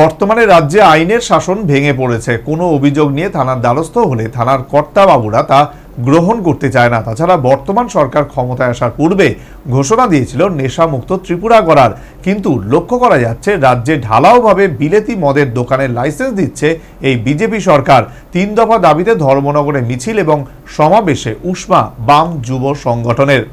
বর্তমানে রাজ্যে আইনের শাসন ভেঙে পড়েছে। কোনো অভিযোগ নিয়ে থানার দ্বারস্থ হলে থানার কর্তাবাবুরা তা গ্রহণ করতে চায় না। তাছাড়া বর্তমান সরকার ক্ষমতায় আসার পূর্বে ঘোষণা দিয়েছিল নেশামুক্ত ত্রিপুরা করার, কিন্তু লক্ষ্য করা যাচ্ছে রাজ্যে ঢালাওভাবে বিলেতি মদের দোকানের লাইসেন্স দিচ্ছে এই বিজেপি সরকার। 3 দফা দাবিতে ধর্মনগরে মিছিল এবং সমাবেশে উষ্মা বাম যুব সংগঠনের।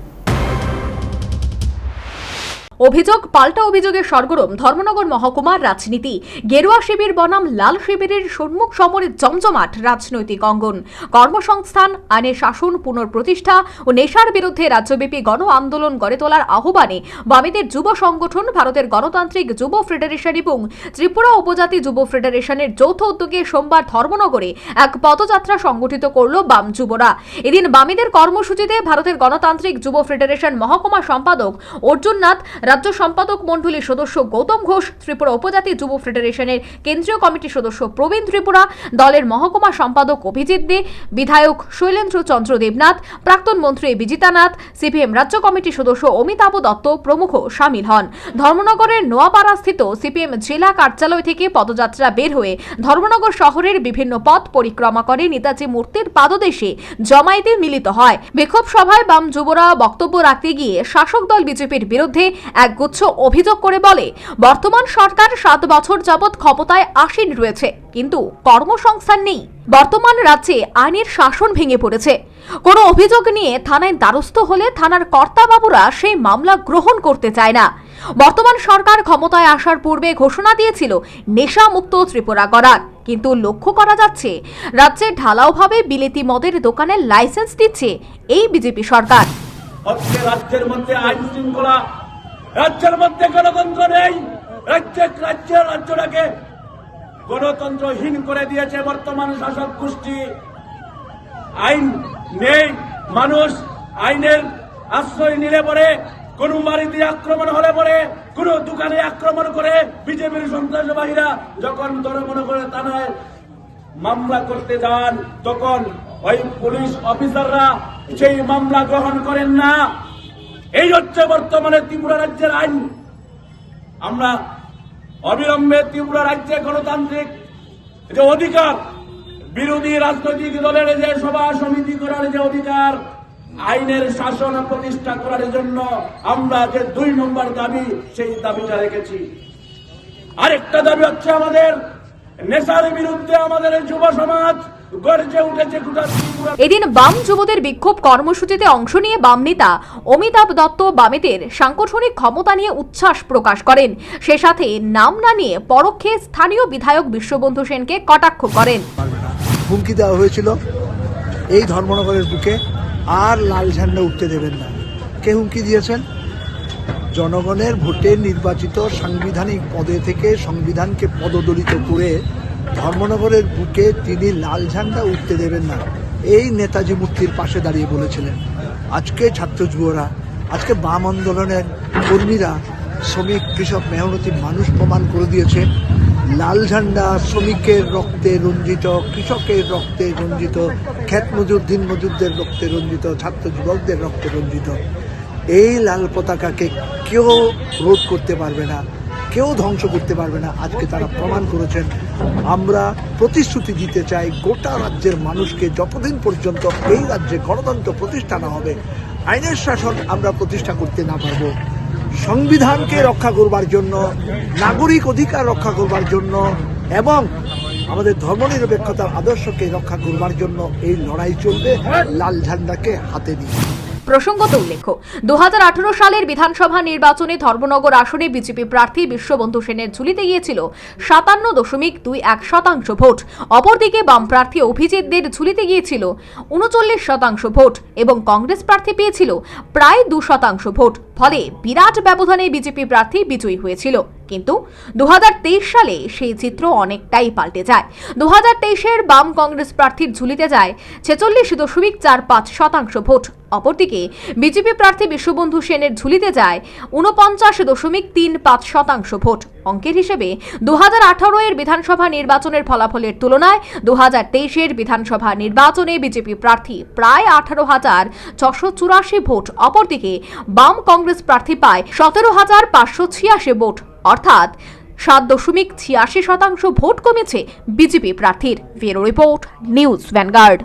অভিযোগ পাল্টা অভিযোগের সরগরম ধর্মনগর মহকুমার রাজনীতি। গেরুয়া শিবির বনাম লাল শিবিরের সম্মুখ সমরে জমজমাট রাজনৈতিক অঙ্গন। কর্মসংস্থান, আইনের শাসন পুনঃপ্রতিষ্ঠা ও নেশার বিরুদ্ধে রাজ্যব্যাপী গণ আন্দোলন গড়ে তোলার আহ্বানে বামেদের যুব সংগঠন, ভারতের গণতান্ত্রিক যুব ফেডারেশন এবং ত্রিপুরা উপজাতি যুব ফেডারেশনের যৌথ উদ্যোগে সোমবার ধর্মনগরে এক পদযাত্রা সংগঠিত করল বাম যুবরা। এদিন বামেদের কর্মসূচিতে ভারতের গণতান্ত্রিক যুব ফেডারেশন মহকুমা সম্পাদক অর্জুন নাথ, রাজ্য সম্পাদক মণ্ডলীর সদস্য গৌতম ঘোষ, ত্রিপুরা উপজাতি যুব ফেডারেশনের কেন্দ্রীয় কমিটির সদস্য প্রবীণ ত্রিপুরা, দলের মহকুমা সম্পাদক অভিজিৎ দে, বিধায়ক শৈলেন্দ্র চন্দ্র দেবনাথ, প্রাক্তন মন্ত্রী বিজিতা নাথ, সিপিএম রাজ্য কমিটির সদস্য অমিতাভ দত্ত প্রমুখ সামিল হন। ধর্মনগরের নোয়াপাড়াস্থিত সিপিএম জেলা কার্যালয় থেকে পদযাত্রা বের হয়ে ধর্মনগর শহরের বিভিন্ন পথ পরিক্রমা করে নেতাজি মূর্তির পাদদেশে জমায়েতে মিলিত হয়। বিক্ষোভ সভায় বাম যুবরা বক্তব্য রাখতে গিয়ে শাসক দল বিজেপির বিরুদ্ধে একগুচ্ছ অভিযোগ করে বলে, বর্তমান সরকার 7 বছর যাবৎ ক্ষমতায় আসীন রয়েছে, কিন্তু কর্মসংস্থান নেই। বর্তমান রাজ্যে আইনের শাসন ভেঙে পড়েছে। কোনো অভিযোগ নিয়ে থানায় দ্বারস্থ হলে থানার কর্তাবাবুরা সেই মামলা গ্রহণ করতে চায় না। বর্তমান সরকার ক্ষমতায় আসার পূর্বে ঘোষণা দিয়েছিল নেশামুক্ত ত্রিপুরা করার, কিন্তু লক্ষ্য করা যাচ্ছে রাজ্যে ঢালাওভাবে বিলেতি মদের দোকানের লাইসেন্স দিচ্ছে এই বিজেপি সরকার। রাজ্যের মধ্যে আইন শৃঙ্খলা, রাজ্যের মধ্যে গণতন্ত্র নেই। রাজ্যটাকে গণতন্ত্রহীন করে দিয়েছে বর্তমান শাসক গোষ্ঠী। আইন নেই, মানুষ আইনের আশ্রয় নিলে পরে, কোন বাড়িতে আক্রমণ হলে পরে, কোন দোকানে আক্রমণ করে বিজেপির সন্ত্রাসবাহীরা যখন ধর্মনগরে থানায় মামলা করতে যান, তখন ওই পুলিশ অফিসাররা সেই মামলা গ্রহণ করেন না। এই হচ্ছে বর্তমানে ত্রিপুরা রাজ্যের আইন। আমরা অবিলম্বে ত্রিপুরা রাজ্যে গণতান্ত্রিক যে অধিকার, বিরোধী রাজনৈতিক দলের যে সভা সমিতি করার যে অধিকার, আইনের শাসন প্রতিষ্ঠা করার জন্য আমরা যে 2 নম্বর দাবি, সেই দাবিটা রেখেছি। আরেকটা দাবি হচ্ছে আমাদের নেশার বিরুদ্ধে আমাদের যুব সমাজ গর্জে উঠেছে। এদিন বাম যুবদের বিক্ষোভ কর্মসূচিতে অংশ নিয়ে বাম নেতা অমিতাভ দত্ত বামেদের সাংগঠনিক ক্ষমতা নিয়ে উচ্ছ্বাস প্রকাশ করেন। সে সাথে নাম না নিয়ে পরোক্ষে স্থানীয় বিধায়ক বিশ্ববন্ধু সেনকে কটাক্ষ করেন। হুমকি দেওয়া হয়েছিল এই ধর্মনগরের বুকে আর লাল ঝান্ডা উঠতে দেবেন না। কে হুমকি দিয়েছেন? জনগণের ভোটে নির্বাচিত সাংবিধানিক পদে থেকে সংবিধানকে পদদলিত করে ধর্মনগরের বুকে তিনি লাল ঝান্ডা উঠতে দেবেন না, এই নেতাজি মূর্তির পাশে দাঁড়িয়ে বলেছিলেন। আজকে ছাত্র যুবরা, আজকে বাম আন্দোলনের কর্মীরা, শ্রমিক, কৃষক, মেহনতি মানুষ প্রমাণ করে দিয়েছে লাল ঝান্ডা শ্রমিকের রক্তে রঞ্জিত, কৃষকের রক্তে রঞ্জিত, ক্ষেত মজুর, দিন মজুরদের রক্তে রঞ্জিত, ছাত্র যুবকদের রক্তে রঞ্জিত। এই লাল পতাকাকে কেউ রোধ করতে পারবে না, কেউ ধ্বংস করতে পারবে না। আজকে তারা প্রমাণ করেছেন। আমরা প্রতিশ্রুতি দিতে চাই গোটা রাজ্যের মানুষকে, যতদিন পর্যন্ত এই রাজ্যে গণতন্ত্র প্রতিষ্ঠা না হবে, আইনের শাসন আমরা প্রতিষ্ঠা করতে না পারবো, সংবিধানকে রক্ষা করবার জন্য, নাগরিক অধিকার রক্ষা করবার জন্য এবং আমাদের ধর্মনিরপেক্ষতার আদর্শকে রক্ষা করবার জন্য এই লড়াই চলবে লাল ঝান্ডাকে হাতে নিয়ে। প্রসঙ্গত উল্লেখ্য, 2018 সালের বিধানসভা নির্বাচনে ধর্মনগর আসনে বিজেপি প্রার্থী বিশ্ববন্ধু সেনের ঝুলিতে গিয়েছিল 57.21% ভোট। অপরদিকে বাম প্রার্থী অভিজিৎ দের ঝুলিতে গিয়েছিল 39% ভোট এবং কংগ্রেস প্রার্থী পেয়েছিল প্রায় 2% ভোট। ফলে বিরাট ব্যবধানে বিজেপি প্রার্থী বিজয়ী হয়েছিল। কিন্তু 2023 সালে সেই চিত্র অনেকটাই পাল্টে যায়। 2023-এর বাম কংগ্রেস প্রার্থীর ঝুলিতে যায় 46.45% ভোট। অপরদিকে বিজেপি প্রার্থী বিশ্ববন্ধু সেনের ঝুলিতে যায় 49.35% ভোট। অঙ্কের হিসেবে 2018-এর বিধানসভা নির্বাচনের ফলাফলের তুলনায় 2023-এর বিধানসভা নির্বাচনে বিজেপি প্রার্থী প্রায় 18,684 ভোট। অপরদিকে বাম কংগ্রেস প্রার্থী পায় 17,586 ভোট, অর্থাৎ 7.86% ভোট কমেছে বিজেপি প্রার্থীর। Bureau report, news vanguard.